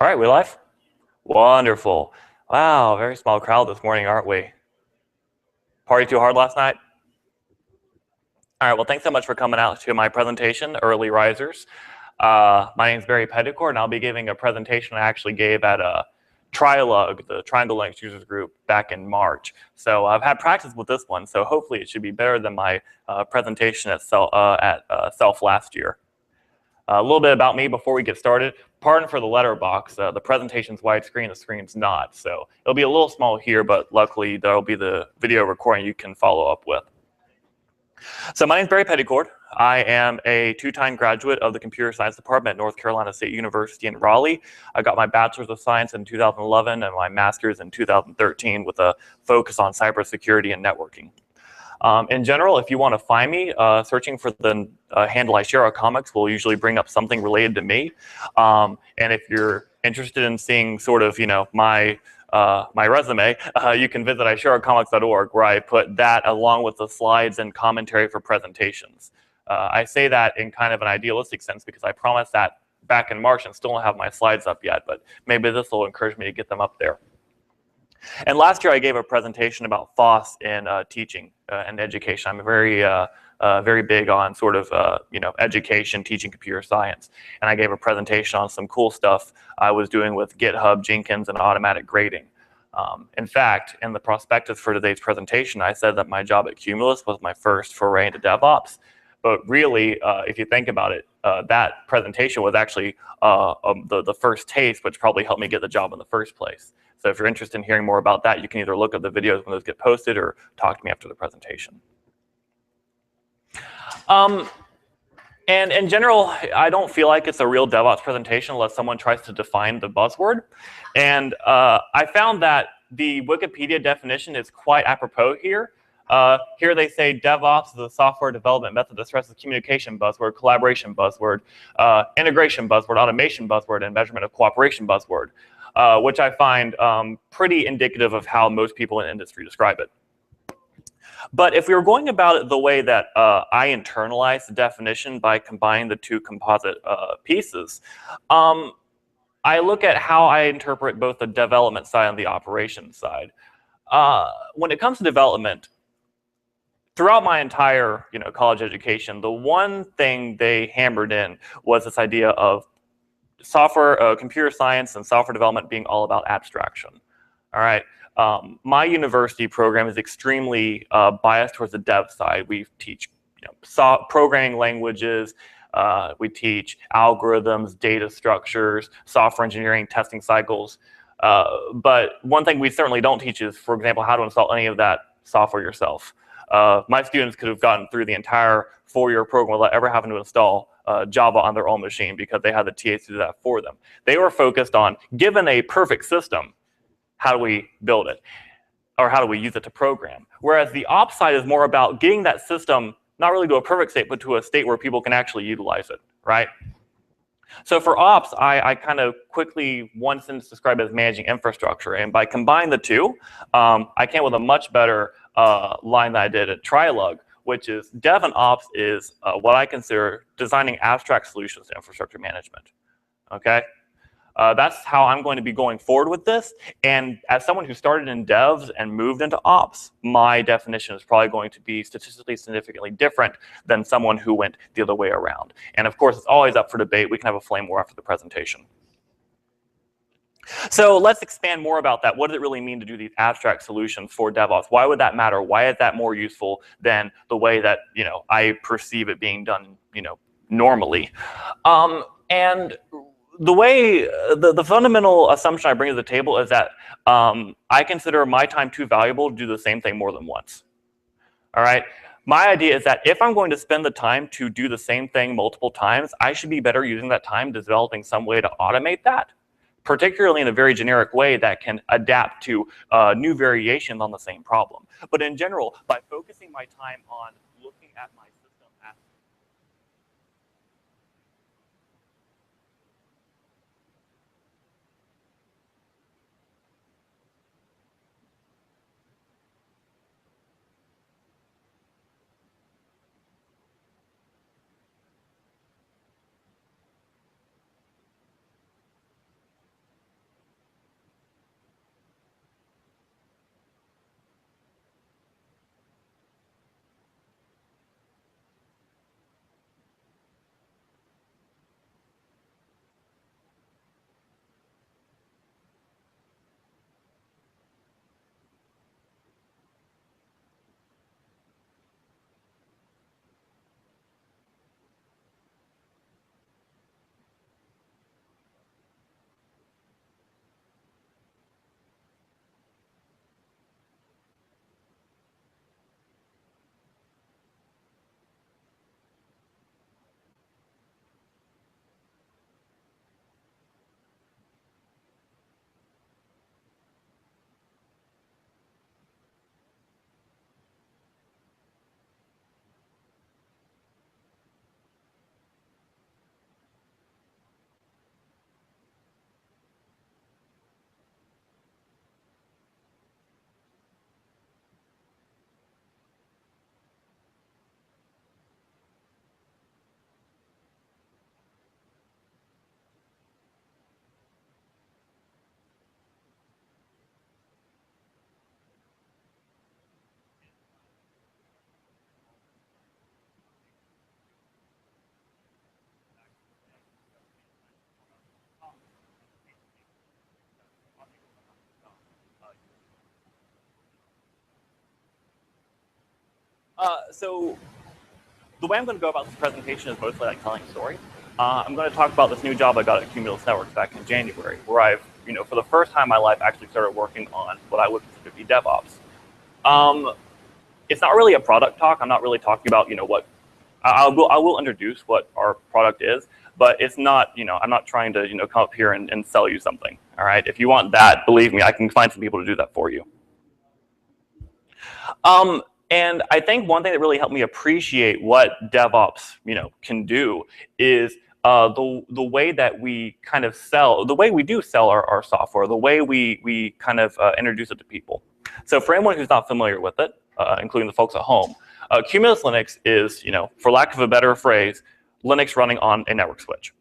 All right, we live? Wonderful. Wow, very small crowd this morning, aren't we? Party too hard last night? All right, well, thanks so much for coming out to my presentation, Early Risers. My name is Peddycord, and I'll be giving a presentation I actually gave at a Trilug, the Triangle Linux Users Group, back in March. So I've had practice with this one, so hopefully it should be better than my presentation at Self last year. A little bit about me before we get started. Pardon for the letterbox. The presentation's widescreen, the screen's not. So it'll be a little small here, but luckily there'll be the video recording you can follow up with. So my name's Peddycord. I am a two-time graduate of the Computer Science Department at North Carolina State University in Raleigh. I got my Bachelor's of Science in 2011 and my Master's in 2013 with a focus on cybersecurity and networking. In general, if you want to find me, searching for the handle I share comics will usually bring up something related to me. And if you're interested in seeing sort of, my resume, you can visit isharecomics.org, where I put that along with the slides and commentary for presentations. I say that in kind of an idealistic sense because I promised that back in March and still don't have my slides up yet, but maybe this will encourage me to get them up there. And last year I gave a presentation about FOSS in teaching and education. I'm very big on sort of education, teaching computer science. And I gave a presentation on some cool stuff I was doing with GitHub, Jenkins, and automatic grading. In fact, in the prospectus for today's presentation, I said that my job at Cumulus was my first foray into DevOps. But really, if you think about it, that presentation was actually the first taste, which probably helped me get the job in the first place. So if you're interested in hearing more about that, you can either look at the videos when those get posted or talk to me after the presentation. And in general, I don't feel like it's a real DevOps presentation unless someone tries to define the buzzword. And I found that the Wikipedia definition is quite apropos here. Here they say DevOps is a software development method that stresses communication buzzword, collaboration buzzword, integration buzzword, automation buzzword, and measurement of cooperation buzzword. Which I find pretty indicative of how most people in industry describe it. But if we were going about it the way that I internalize the definition by combining the two composite pieces, I look at how I interpret both the development side and the operations side. When it comes to development, throughout my entire college education, the one thing they hammered in was this idea of software, computer science and software development being all about abstraction. All right. My university program is extremely biased towards the dev side. We teach programming languages, we teach algorithms, data structures, software engineering, testing cycles. But one thing we certainly don't teach is, for example, how to install any of that software yourself. My students could have gotten through the entire four-year program without ever having to install Java on their own machine because they had the TAs to do that for them. They were focused on, given a perfect system, how do we build it? Or how do we use it to program? Whereas the ops side is more about getting that system not really to a perfect state, but to a state where people can actually utilize it, right? So for ops, I kind of quickly, one sentence, describe it as managing infrastructure. And by combining the two, I came with a much better line that I did at Trilug, which is dev and ops is what I consider designing abstract solutions to infrastructure management. Okay? That's how I'm going to be going forward with this. And as someone who started in devs and moved into ops, my definition is probably going to be statistically significantly different than someone who went the other way around. And of course, it's always up for debate. We can have a flame war after the presentation. So let's expand more about that. What does it really mean to do these abstract solutions for DevOps? Why would that matter? Why is that more useful than the way that I perceive it being done normally? And the way the fundamental assumption I bring to the table is that I consider my time too valuable to do the same thing more than once. All right. My idea is that if I'm going to spend the time to do the same thing multiple times, I should be better using that time developing some way to automate that, particularly in a very generic way that can adapt to new variations on the same problem. But in general, by focusing my time on looking at my system as So the way I'm going to go about this presentation is mostly like telling a story. I'm going to talk about this new job I got at Cumulus Networks back in January, where I've, for the first time in my life, actually started working on what I would consider to be DevOps. It's not really a product talk. I'm not really talking about, what I will introduce what our product is, but it's not, I'm not trying to, come up here and sell you something. All right. If you want that, believe me, I can find some people to do that for you. And I think one thing that really helped me appreciate what DevOps, can do is the way that we kind of sell, the way we do sell our software, the way we kind of introduce it to people. So for anyone who's not familiar with it, including the folks at home, Cumulus Linux is, for lack of a better phrase, Linux running on a network switch.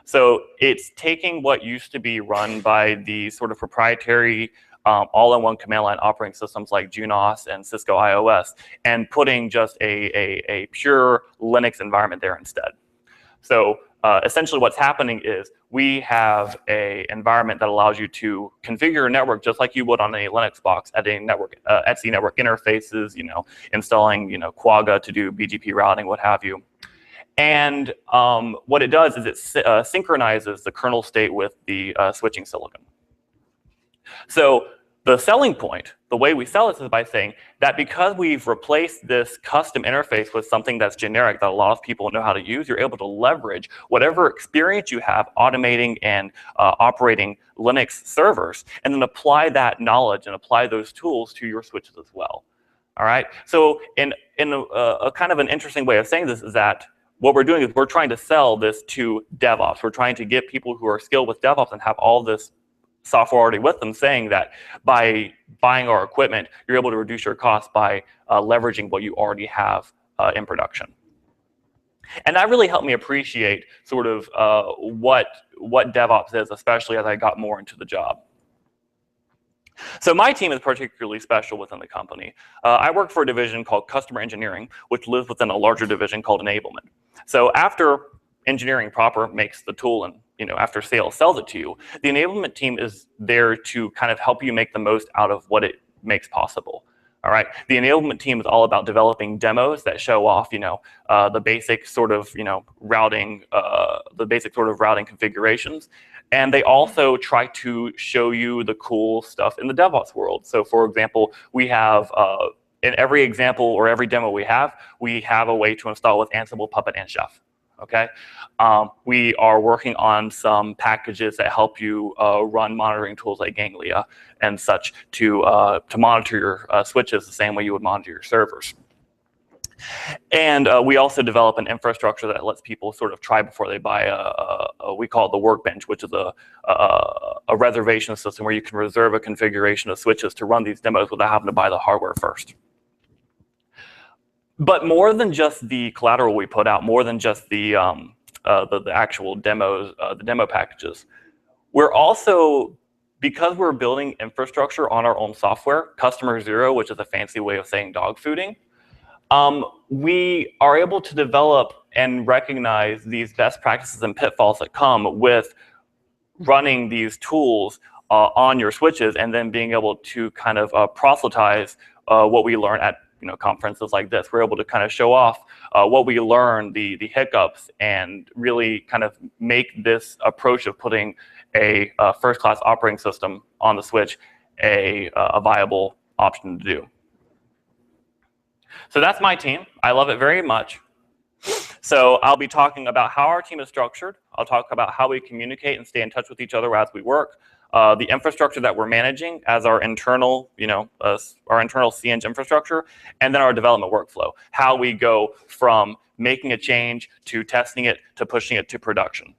So it's taking what used to be run by the sort of proprietary all-in-one command line operating systems like Junos and Cisco iOS and putting just a pure Linux environment there instead. So essentially what's happening is we have an environment that allows you to configure your network just like you would on a Linux box at a network, Etsy network interfaces, installing, Quagga to do BGP routing, what have you. And what it does is it synchronizes the kernel state with the switching silicon. So the selling point, the way we sell this is by saying that because we've replaced this custom interface with something that's generic that a lot of people know how to use, you're able to leverage whatever experience you have automating and operating Linux servers, and then apply that knowledge and apply those tools to your switches as well. All right. So in a kind of an interesting way of saying this is that what we're doing is we're trying to sell this to DevOps. We're trying to get people who are skilled with DevOps and have all this software already with them, saying that by buying our equipment, you're able to reduce your costs by leveraging what you already have in production. And that really helped me appreciate sort of what DevOps is, especially as I got more into the job. So my team is particularly special within the company. I work for a division called Customer Engineering, which lives within a larger division called Enablement. So after engineering proper makes the tool and after sales sells it to you, the enablement team is there to kind of help you make the most out of what it makes possible. All right. The enablement team is all about developing demos that show off, the basic sort of, routing, configurations. And they also try to show you the cool stuff in the DevOps world. So for example, we have, in every example or every demo we have a way to install with Ansible, Puppet, and Chef. Okay, we are working on some packages that help you run monitoring tools like Ganglia and such to monitor your switches the same way you would monitor your servers. And we also develop an infrastructure that lets people sort of try before they buy we call it the Workbench, which is a reservation system where you can reserve a configuration of switches to run these demos without having to buy the hardware first. But more than just the collateral we put out, more than just the actual demos, the demo packages, we're also, because we're building infrastructure on our own software, Customer Zero, which is a fancy way of saying dog fooding, we are able to develop and recognize these best practices and pitfalls that come with running these tools on your switches and then being able to kind of proselytize what we learn at conferences like this. We're able to kind of show off what we learn, the hiccups, and really kind of make this approach of putting a first-class operating system on the switch a viable option to do. So that's my team. I love it very much. So I'll be talking about how our team is structured. I'll talk about how we communicate and stay in touch with each other as we work. The infrastructure that we're managing as our internal, our internal CEng infrastructure, and then our development workflow. How we go from making a change to testing it to pushing it to production.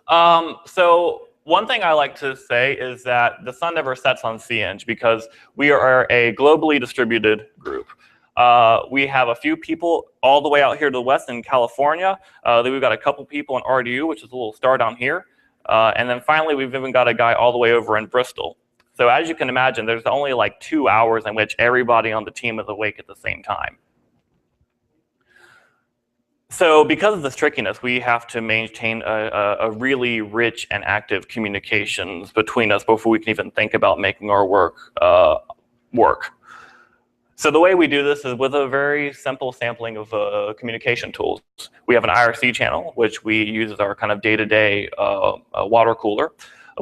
So one thing I like to say is that the sun never sets on CEng because we are a globally distributed group. We have a few people all the way out here to the west in California. Then we've got a couple people in RDU, which is a little star down here. And then finally, we've even got a guy all the way over in Bristol. So as you can imagine, there's only like 2 hours in which everybody on the team is awake at the same time. So because of this trickiness, we have to maintain a really rich and active communications between us before we can even think about making our work work. So the way we do this is with a very simple sampling of communication tools. We have an IRC channel, which we use as our kind of day-to-day water cooler.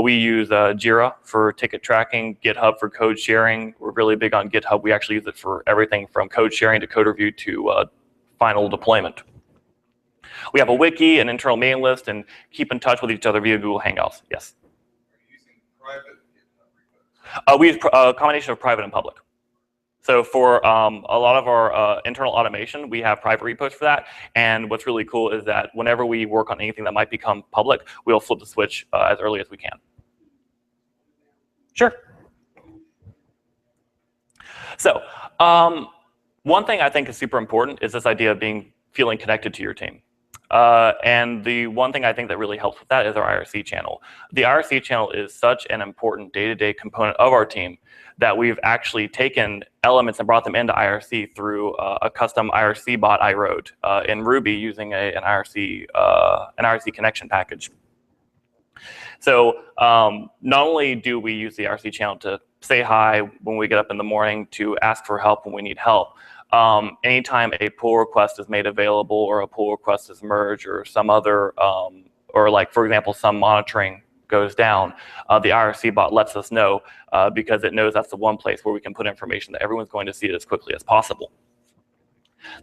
We use Jira for ticket tracking, GitHub for code sharing. We're really big on GitHub. We actually use it for everything from code sharing to code review to final deployment. We have a wiki, an internal mailing list, and keep in touch with each other via Google Hangouts. Yes? Are you using private GitHub repos? We use a combination of private and public. So for a lot of our internal automation, we have private repos for that. And what's really cool is that whenever we work on anything that might become public, we'll flip the switch as early as we can. Sure. So one thing I think is super important is this idea of feeling connected to your team. And the one thing I think that really helps with that is our IRC channel. The IRC channel is such an important day-to-day component of our team that we've actually taken elements and brought them into IRC through a custom IRC bot I wrote in Ruby using an IRC connection package. So not only do we use the IRC channel to say hi when we get up in the morning, to ask for help when we need help, anytime a pull request is made available or a pull request is merged or some other, or like, for example, some monitoring goes down, the IRC bot lets us know because it knows that's the one place where we can put information that everyone's going to see it as quickly as possible.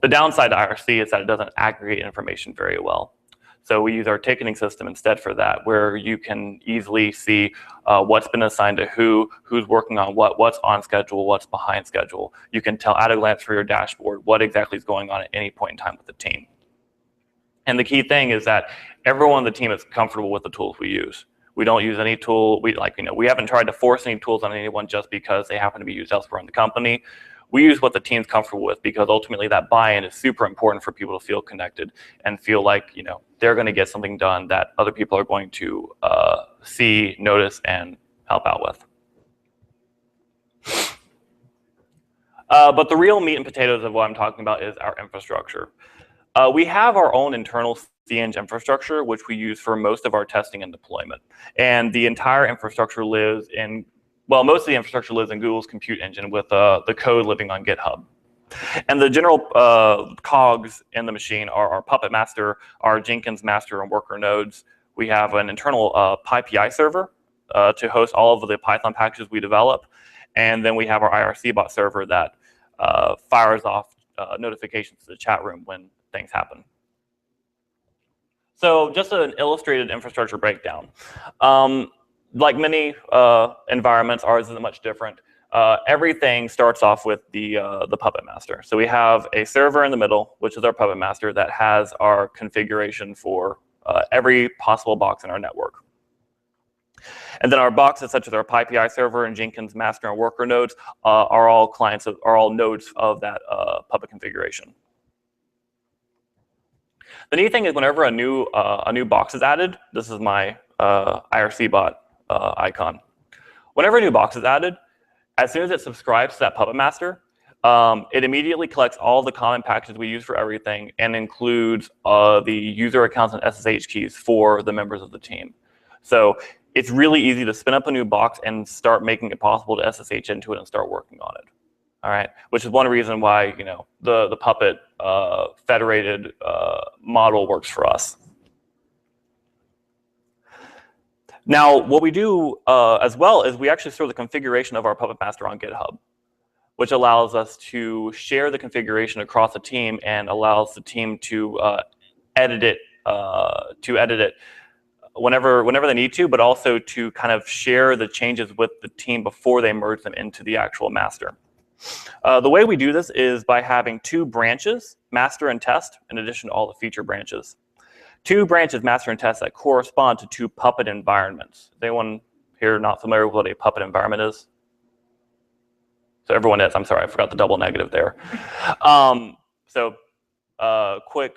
The downside to IRC is that it doesn't aggregate information very well. So we use our ticketing system instead for that, where you can easily see what's been assigned to who's working on what's on schedule, what's behind schedule. You can tell at a glance for your dashboard what exactly is going on at any point in time with the team. And the key thing is that everyone on the team is comfortable with the tools we use. We don't use any tool, we haven't tried to force any tools on anyone just because they happen to be used elsewhere in the company. We use what the team's comfortable with because ultimately that buy-in is super important for people to feel connected and feel like they're going to get something done that other people are going to see, notice, and help out with. But the real meat and potatoes of what I'm talking about is our infrastructure. We have our own internal CNG infrastructure, which we use for most of our testing and deployment. And the entire infrastructure lives in, well, most of the infrastructure lives in Google's compute engine with the code living on GitHub. And the general cogs in the machine are our Puppet master, our Jenkins master and worker nodes. We have an internal PyPI server to host all of the Python packages we develop. And then we have our IRC bot server that fires off notifications to the chat room when things happen. So just an illustrated infrastructure breakdown. Like many environments, ours isn't much different. Everything starts off with the Puppet master. So we have a server in the middle, which is our Puppet master that has our configuration for every possible box in our network. And then our boxes, such as our PyPI server and Jenkins master and worker nodes, are all nodes of that Puppet configuration. The neat thing is whenever a new box is added, this is my IRC bot icon. Whenever a new box is added, as soon as it subscribes to that Puppet master, it immediately collects all the common packages we use for everything and includes the user accounts and SSH keys for the members of the team. So it's really easy to spin up a new box and start making it possible to SSH into it and start working on it. All right, which is one reason why the Puppet federated model works for us. Now, what we do as well is we actually store the configuration of our Puppet master on GitHub, which allows us to share the configuration across the team and allows the team to edit it whenever they need to, but also to kind of share the changes with the team before they merge them into the actual master. The way we do this is by having two branches, master and test, in addition to all the feature branches. Two branches, master and test, that correspond to two Puppet environments. Is anyone here not familiar with what a Puppet environment is? So everyone is. I'm sorry, I forgot the double negative there. Quick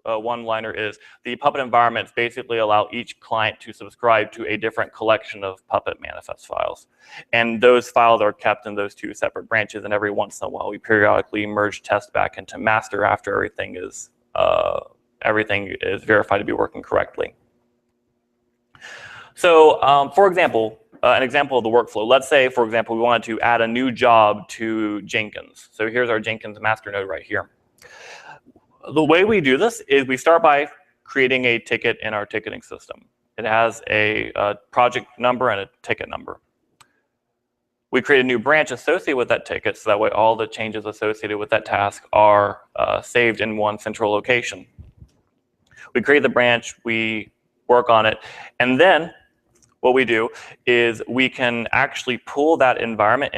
one-liner is the Puppet environments basically allow each client to subscribe to a different collection of Puppet manifest files. And those files are kept in those two separate branches, and every once in a while we periodically merge test back into master after everything is verified to be working correctly. So for example, an example of the workflow. Let's say, for example, we wanted to add a new job to Jenkins. So here's our Jenkins master node right here. The way we do this is we start by creating a ticket in our ticketing system. It has a project number and a ticket number. We create a new branch associated with that ticket, so that way all the changes associated with that task are saved in one central location. We create the branch, we work on it, and then what we do is we can actually pull that environment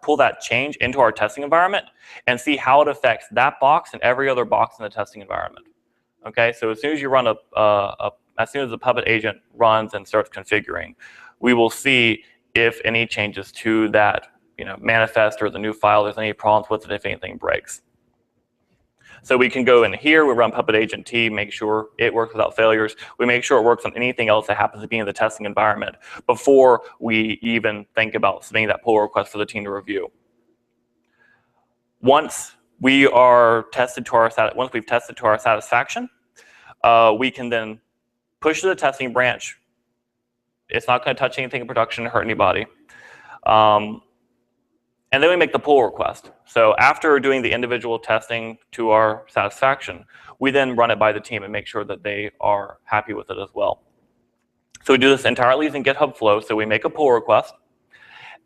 pull that change into our testing environment and see how it affects that box and every other box in the testing environment. Okay, so as soon as you run as soon as the Puppet agent runs and starts configuring, we will see if any changes to that manifest or the new file, there's any problems with it, if anything breaks. So we can go in here, we run Puppet agent T, make sure it works without failures. We make sure it works on anything else that happens to be in the testing environment before we even think about submitting that pull request for the team to review. Once we've tested to our satisfaction, we can then push to the testing branch. It's not going to touch anything in production or hurt anybody. And then we make the pull request. So after doing the individual testing to our satisfaction, we then run it by the team and make sure that they are happy with it as well. So we do this entirely using GitHub Flow. So we make a pull request.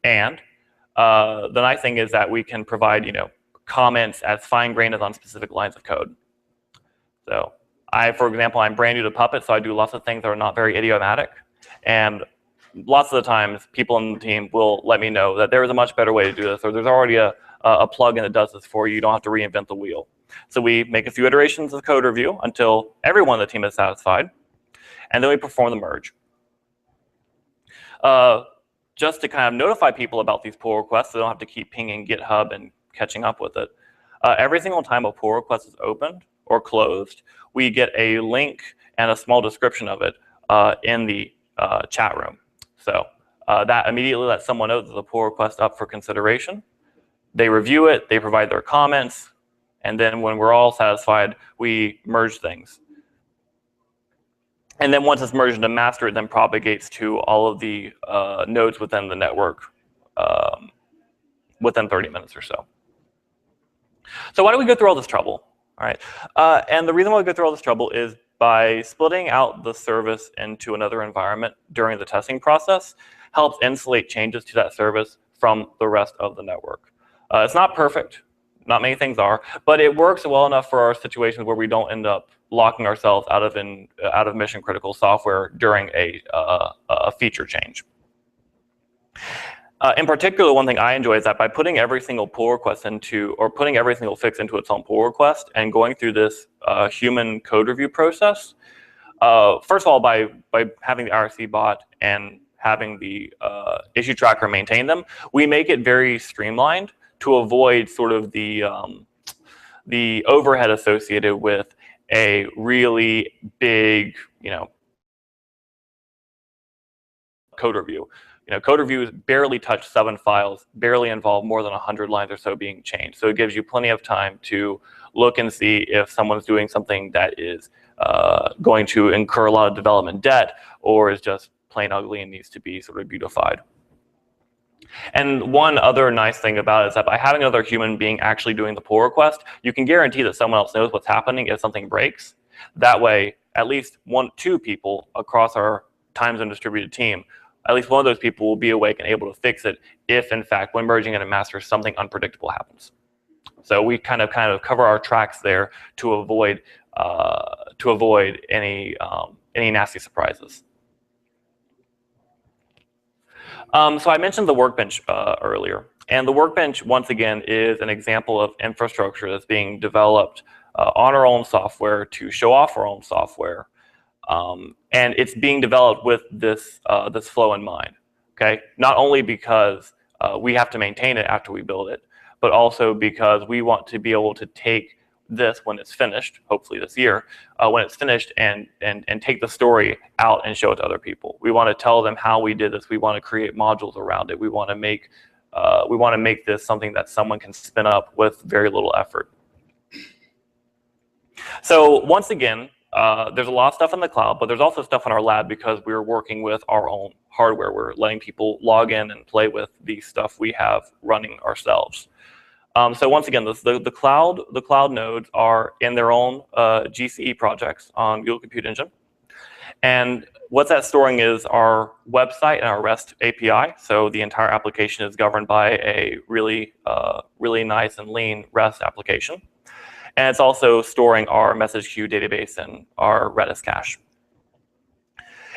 And the nice thing is that we can provide comments as fine-grained as on specific lines of code. So for example, I'm brand new to Puppet, so I do lots of things that are not very idiomatic. And lots of the times, people on the team will let me know that there is a much better way to do this, or there's already a plugin that does this for you. You don't have to reinvent the wheel. So we make a few iterations of code review until everyone on the team is satisfied, and then we perform the merge. Just to kind of notify people about these pull requests, so they don't have to keep pinging GitHub and catching up with it. Every single time a pull request is opened or closed, we get a link and a small description of it in the chat room. So that immediately lets someone know that the pull request up for consideration. They review it, they provide their comments, and then when we're all satisfied, we merge things. And then once it's merged into master, it then propagates to all of the nodes within the network within 30 minutes or so. So why do we go through all this trouble? All right, and the reason why we go through all this trouble is by splitting out the service into another environment during the testing process helps insulate changes to that service from the rest of the network. It's not perfect, not many things are, but it works well enough for our situations where we don't end up locking ourselves out of mission critical software during a feature change. In particular, one thing I enjoy is that by putting every single pull request putting every single fix into its own pull request and going through this human code review process, first of all, by having the IRC bot and having the issue tracker maintain them, we make it very streamlined to avoid sort of the overhead associated with a really big, code review. Code reviews barely touch 7 files, barely involve more than 100 lines or so being changed. So it gives you plenty of time to look and see if someone's doing something that is going to incur a lot of development debt or is just plain ugly and needs to be sort of beautified. And one other nice thing about it is that by having another human being actually doing the pull request, you can guarantee that someone else knows what's happening if something breaks. That way, at least 2 people across our time zone distributed team, at least one of those people will be awake and able to fix it if, in fact, when merging into master, something unpredictable happens. So we kind of cover our tracks there to avoid any nasty surprises. So I mentioned the Workbench earlier, and the Workbench once again is an example of infrastructure that's being developed on our own software to show off our own software. And it's being developed with this flow in mind. Okay, not only because we have to maintain it after we build it, but also because we want to be able to take this when it's finished, hopefully this year, when it's finished, and take the story out and show it to other people. We want to tell them how we did this. We want to create modules around it. We want to make this something that someone can spin up with very little effort. So once again, there's a lot of stuff in the cloud, but there's also stuff in our lab because we're working with our own hardware. We're letting people log in and play with the stuff we have running ourselves. So once again, the cloud nodes are in their own GCE projects on Google Compute Engine. And what that's storing is our website and our REST API. So the entire application is governed by a really nice and lean REST application. And it's also storing our message queue database and our Redis cache.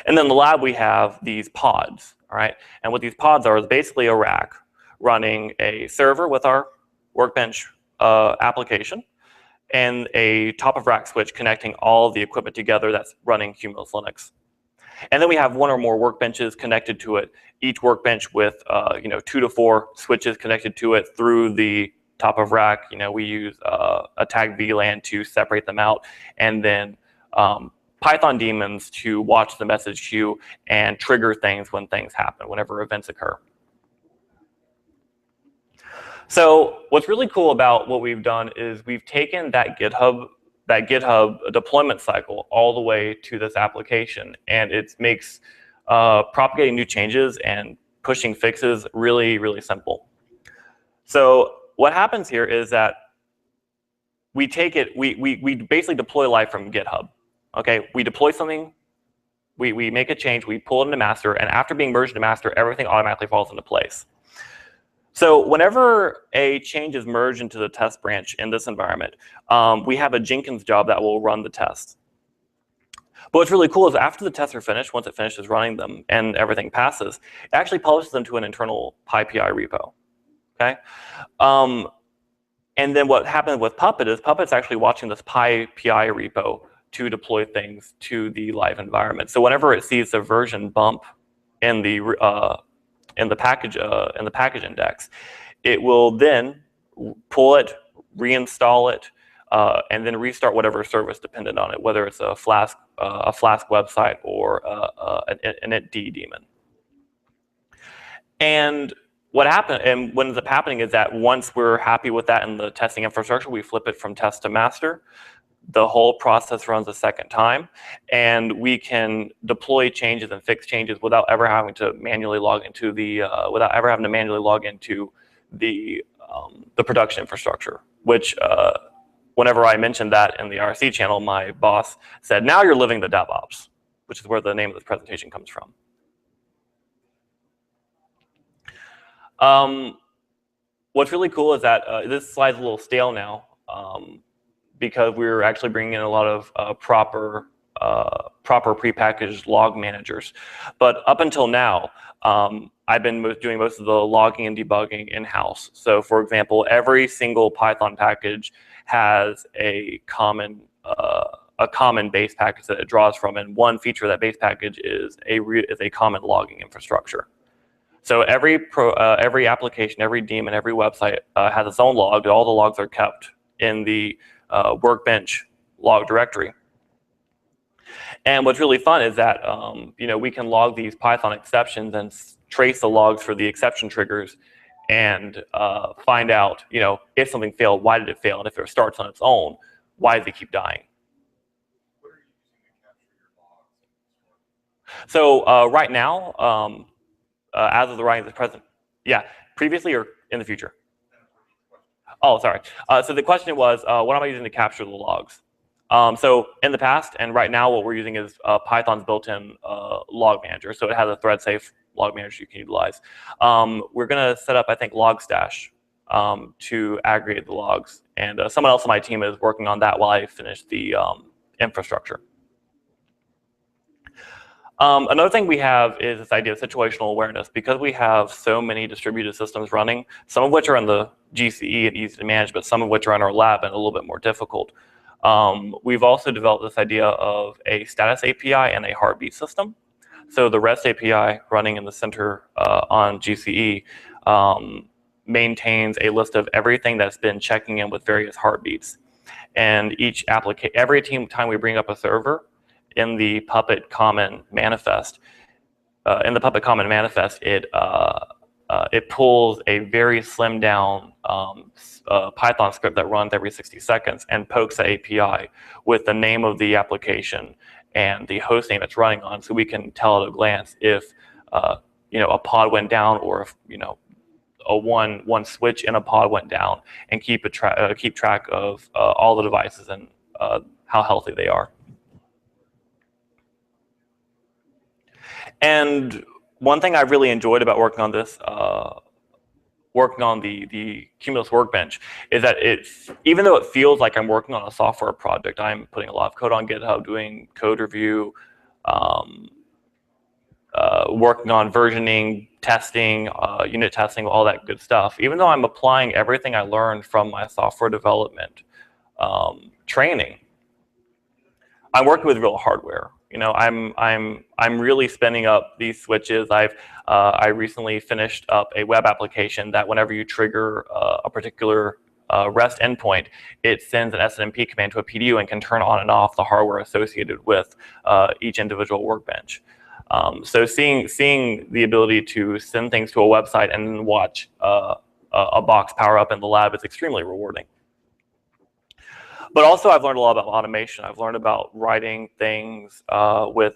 And then in the lab, we have these pods, all right? And what these pods are is basically a rack running a server with our Workbench application and a top-of-rack switch connecting all of the equipment together that's running Cumulus Linux. And then we have one or more workbenches connected to it, each workbench with 2 to 4 switches connected to it through the top of rack. We use a tag VLAN to separate them out, and then Python daemons to watch the message queue and trigger things when things happen, whenever events occur. So what's really cool about what we've done is we've taken that GitHub deployment cycle all the way to this application, and it makes propagating new changes and pushing fixes really, really simple. So what happens here is that we take it, we basically deploy live from GitHub. Okay, we deploy something, we make a change, we pull it into master, and after being merged to master, everything automatically falls into place. So whenever a change is merged into the test branch in this environment, we have a Jenkins job that will run the test. But what's really cool is after the tests are finished, once it finishes running them and everything passes, it actually publishes them to an internal PyPI repo. Okay, and then what happens with Puppet is Puppet's actually watching this PyPI repo to deploy things to the live environment. So whenever it sees a version bump in the package index, it will then pull it, reinstall it, and then restart whatever service dependent on it, whether it's a Flask website or an initd daemon. And what ends up happening is that once we're happy with that in the testing infrastructure, we flip it from test to master. The whole process runs a second time, and we can deploy changes and fix changes without ever having to manually log into the production infrastructure. Which, whenever I mentioned that in the RC channel, my boss said, "Now you're living the DevOps," which is where the name of this presentation comes from. What's really cool is that this slide's a little stale now. Because we're actually bringing in a lot of proper prepackaged log managers. But up until now, I've been doing most of the logging and debugging in-house. So for example, every single Python package has a common base package that it draws from, and one feature of that base package is a common logging infrastructure. So every application, every daemon, every website has its own log. All the logs are kept in the Workbench log directory. And what's really fun is that we can log these Python exceptions and trace the logs for the exception triggers and find out if something failed, why did it fail, and if it starts on its own, why does it keep dying? What are you using to capture your logs? So right now, as of the writing of the present, yeah, previously or in the future? Oh, sorry. So the question was, what am I using to capture the logs? So in the past and right now, what we're using is Python's built-in log manager. So it has a thread-safe log manager you can utilize. We're going to set up, I think, Logstash to aggregate the logs. And someone else on my team is working on that while I finish the infrastructure. Another thing we have is this idea of situational awareness. Because we have so many distributed systems running, some of which are in the GCE and easy to manage, but some of which are in our lab and a little bit more difficult. We've also developed this idea of a status API and a heartbeat system. So the REST API running in the center on GCE maintains a list of everything that's been checking in with various heartbeats. And every time we bring up a server, in the Puppet common manifest, it it pulls a very slimmed down Python script that runs every 60 seconds and pokes the API with the name of the application and the host name it's running on, so we can tell at a glance if a pod went down, or if a one switch in a pod went down, and keep track of all the devices and how healthy they are. And one thing I really enjoyed about working on this, working on the Cumulus Workbench, is that even though it feels like I'm working on a software project, I'm putting a lot of code on GitHub, doing code review, working on versioning, testing, unit testing, all that good stuff. Even though I'm applying everything I learned from my software development training, I'm working with real hardware. I'm really spinning up these switches. I recently finished up a web application that whenever you trigger a particular REST endpoint, it sends an SNMP command to a PDU and can turn on and off the hardware associated with each individual workbench. So seeing the ability to send things to a website and then watch a box power up in the lab is extremely rewarding. But also, I've learned a lot about automation. I've learned about writing things with,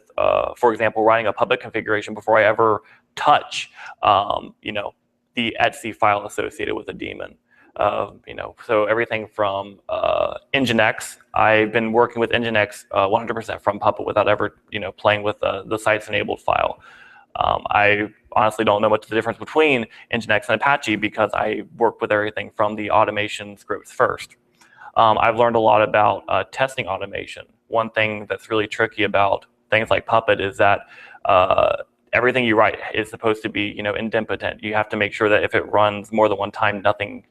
for example, writing a Puppet configuration before I ever touch, the etc file associated with a daemon. So everything from Nginx. I've been working with Nginx 100% from Puppet without ever, playing with the sites enabled file. I honestly don't know much the difference between Nginx and Apache because I work with everything from the automation scripts first. I've learned a lot about testing automation. One thing that's really tricky about things like Puppet is that everything you write is supposed to be, idempotent. You have to make sure that if it runs more than one time, nothing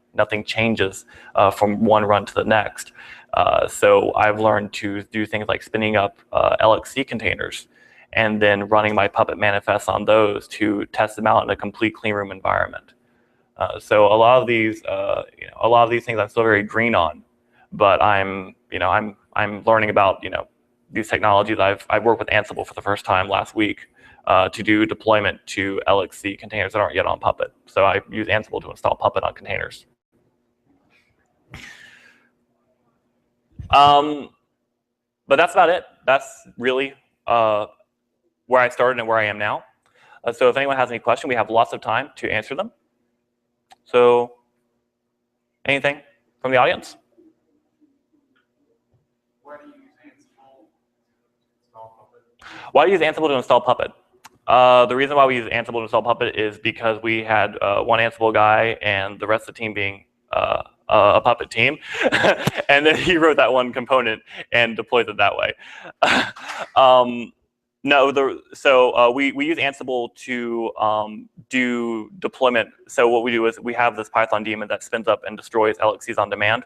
changes from one run to the next. So I've learned to do things like spinning up LXC containers and then running my Puppet manifests on those to test them out in a complete clean room environment. So a lot of these things I'm still very green on. But I'm learning about these technologies. I've worked with Ansible for the first time last week to do deployment to LXC containers that aren't yet on Puppet. So I use Ansible to install Puppet on containers. But that's about it. That's really where I started and where I am now. So if anyone has any question, we have lots of time to answer them. So anything from the audience? Why do you use Ansible to install Puppet? The reason why we use Ansible to install Puppet is because we had one Ansible guy and the rest of the team being a Puppet team. And then he wrote that one component and deployed it that way. We use Ansible to do deployment. So what we do is we have this Python daemon that spins up and destroys LXCs on demand.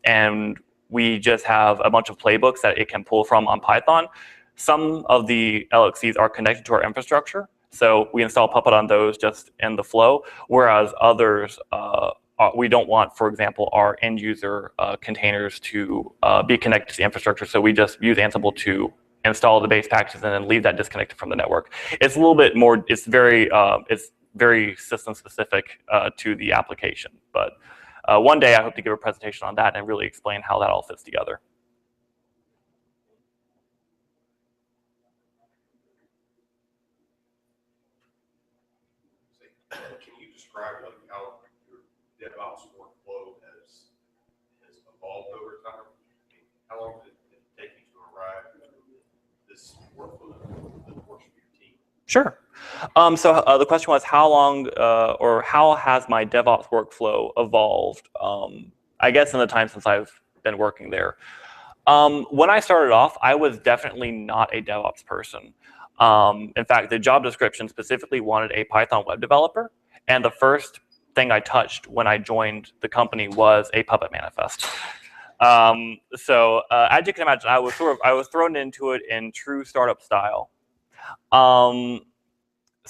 And we just have a bunch of playbooks that it can pull from on Python. Some of the LXCs are connected to our infrastructure, so we install Puppet on those just in the flow, whereas others, we don't want, for example, our end user containers to be connected to the infrastructure, so we just use Ansible to install the base packages and then leave that disconnected from the network. It's a little bit more, it's very system specific to the application, but one day I hope to give a presentation on that and really explain how that all fits together. Can you describe how your DevOps workflow has evolved over time? How long did it take you to arrive at this workflow that works for your team? Sure. So the question was how long or how has my DevOps workflow evolved? I guess in the time since I've been working there. When I started off, I was definitely not a DevOps person. In fact, the job description specifically wanted a Python web developer, and the first thing I touched when I joined the company was a Puppet manifest. So as you can imagine, I was thrown into it in true startup style. So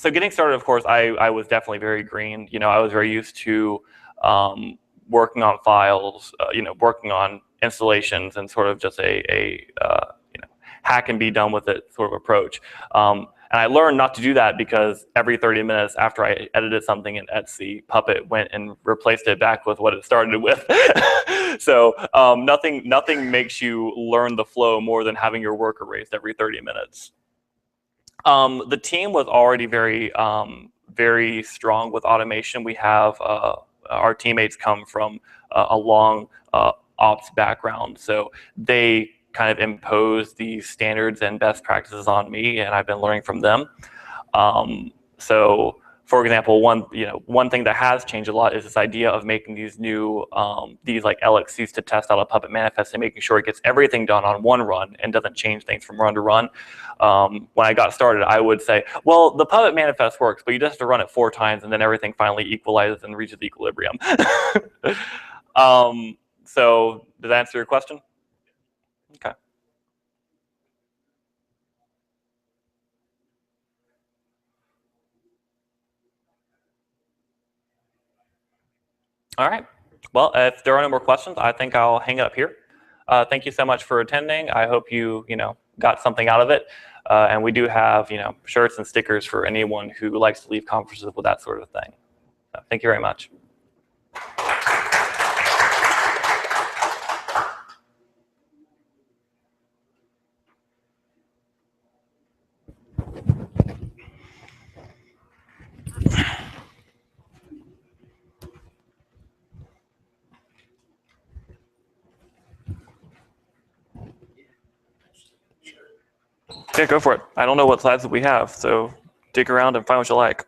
getting started, of course, I was definitely very green. I was very used to working on files, working on installations, and sort of just a hack and be done with it sort of approach. And I learned not to do that because every 30 minutes after I edited something in Etsy, Puppet went and replaced it back with what it started with. So nothing makes you learn the flow more than having your work erased every 30 minutes. The team was already very strong with automation. We have our teammates come from a long ops background, so they kind of impose these standards and best practices on me, and I've been learning from them. So, for example, one thing that has changed a lot is this idea of making these new these like LXCs to test out a Puppet manifest and making sure it gets everything done on one run and doesn't change things from run to run. When I got started, I would say, well, the Puppet manifest works, but you just have to run it 4 times and then everything finally equalizes and reaches equilibrium. So does that answer your question? Okay. All right. Well, if there are no more questions, I think I'll hang it up here. Thank you so much for attending. I hope you got something out of it. And we do have shirts and stickers for anyone who likes to leave conferences with that sort of thing. So thank you very much. Yeah, go for it. I don't know what slides that we have, so dig around and find what you like.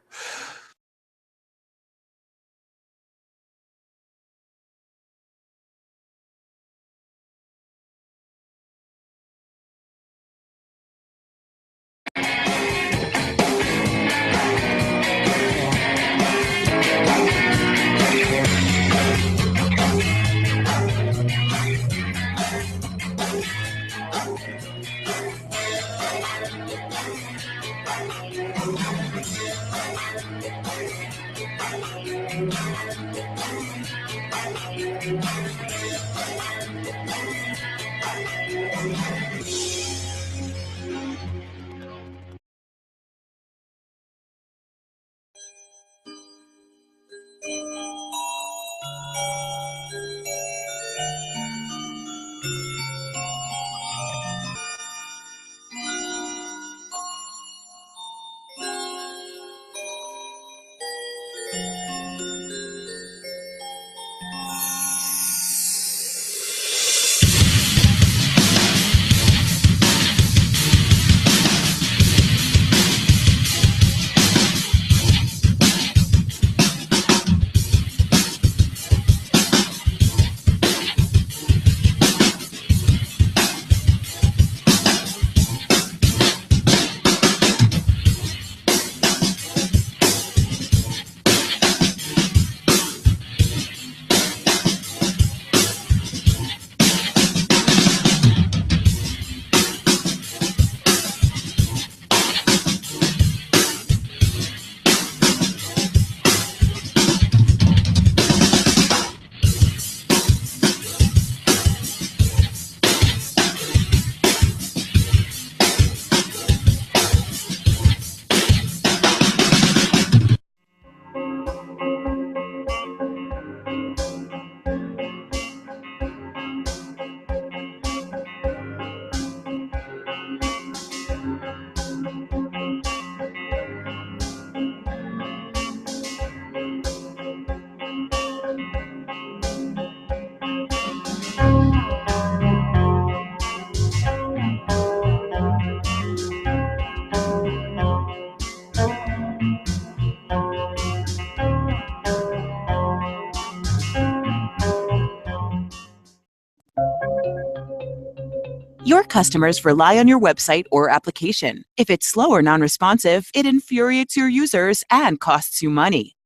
Your customers rely on your website or application. If it's slow or non-responsive, it infuriates your users and costs you money.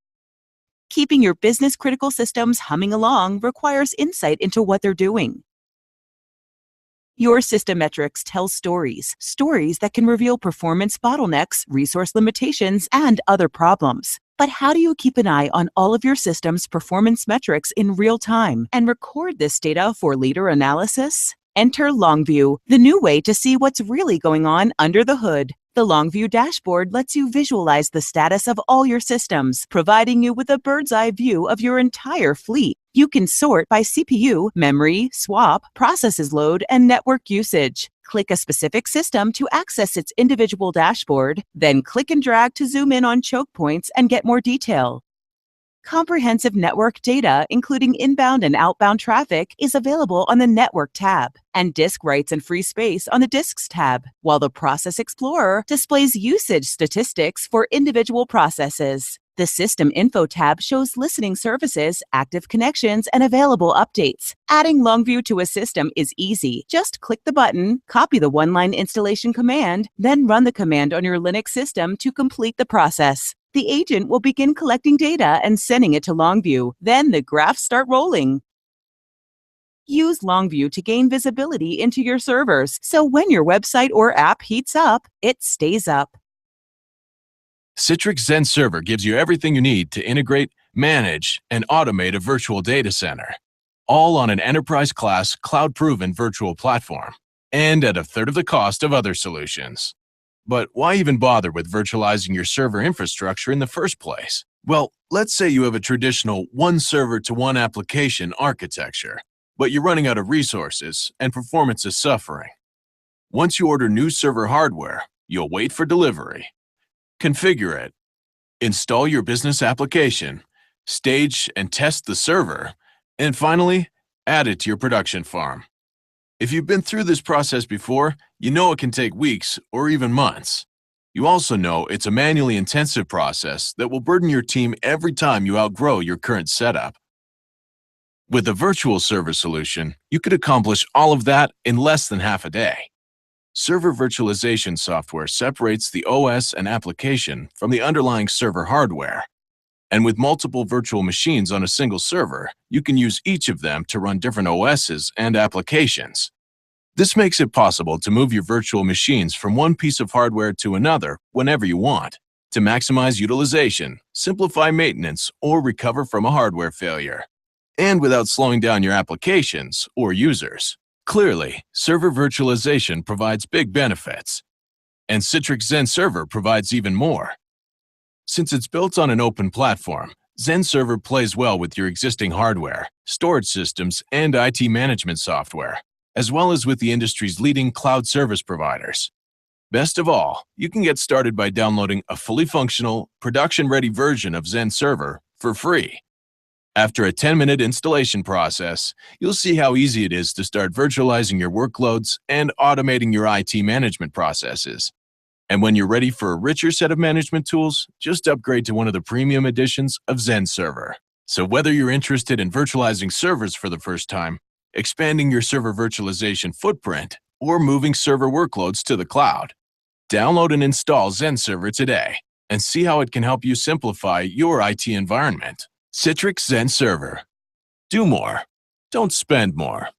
Keeping your business-critical systems humming along requires insight into what they're doing. Your system metrics tell stories that can reveal performance bottlenecks, resource limitations, and other problems. But how do you keep an eye on all of your system's performance metrics in real time and record this data for later analysis? Enter LongView, the new way to see what's really going on under the hood. The LongView dashboard lets you visualize the status of all your systems, providing you with a bird's-eye view of your entire fleet. You can sort by CPU, memory, swap, processes load, and network usage. Click a specific system to access its individual dashboard, then click and drag to zoom in on choke points and get more detail. Comprehensive network data, including inbound and outbound traffic, is available on the Network tab, and disk writes and free space on the Disks tab, while the Process Explorer displays usage statistics for individual processes. The System Info tab shows listening services, active connections, and available updates. Adding LongView to a system is easy. Just click the button, copy the one-line installation command, then run the command on your Linux system to complete the process. The agent will begin collecting data and sending it to LongView. Then the graphs start rolling. Use LongView to gain visibility into your servers, so when your website or app heats up, it stays up. Citrix Zen Server gives you everything you need to integrate, manage, and automate a virtual data center, all on an enterprise-class, cloud-proven virtual platform, and at a third of the cost of other solutions. But why even bother with virtualizing your server infrastructure in the first place? Well, let's say you have a traditional one server to one application architecture, but you're running out of resources and performance is suffering. Once you order new server hardware, you'll wait for delivery, configure it, install your business application, stage and test the server, and finally, add it to your production farm. If you've been through this process before, you know it can take weeks or even months. You also know it's a manually intensive process that will burden your team every time you outgrow your current setup. With a virtual server solution, you could accomplish all of that in less than half a day. Server virtualization software separates the OS and application from the underlying server hardware. And with multiple virtual machines on a single server, you can use each of them to run different OSs and applications. This makes it possible to move your virtual machines from one piece of hardware to another whenever you want, to maximize utilization, simplify maintenance, or recover from a hardware failure, and without slowing down your applications or users. Clearly, server virtualization provides big benefits, and Citrix Zen Server provides even more. Since it's built on an open platform, Zen Server plays well with your existing hardware, storage systems, and IT management software, as well as with the industry's leading cloud service providers. Best of all, you can get started by downloading a fully functional, production-ready version of Zen Server for free. After a 10-minute installation process, you'll see how easy it is to start virtualizing your workloads and automating your IT management processes. And when you're ready for a richer set of management tools, just upgrade to one of the premium editions of Zen Server. So whether you're interested in virtualizing servers for the first time, expanding your server virtualization footprint, or moving server workloads to the cloud, download and install Zen Server today and see how it can help you simplify your IT environment. Citrix Zen Server. Do more. Don't spend more.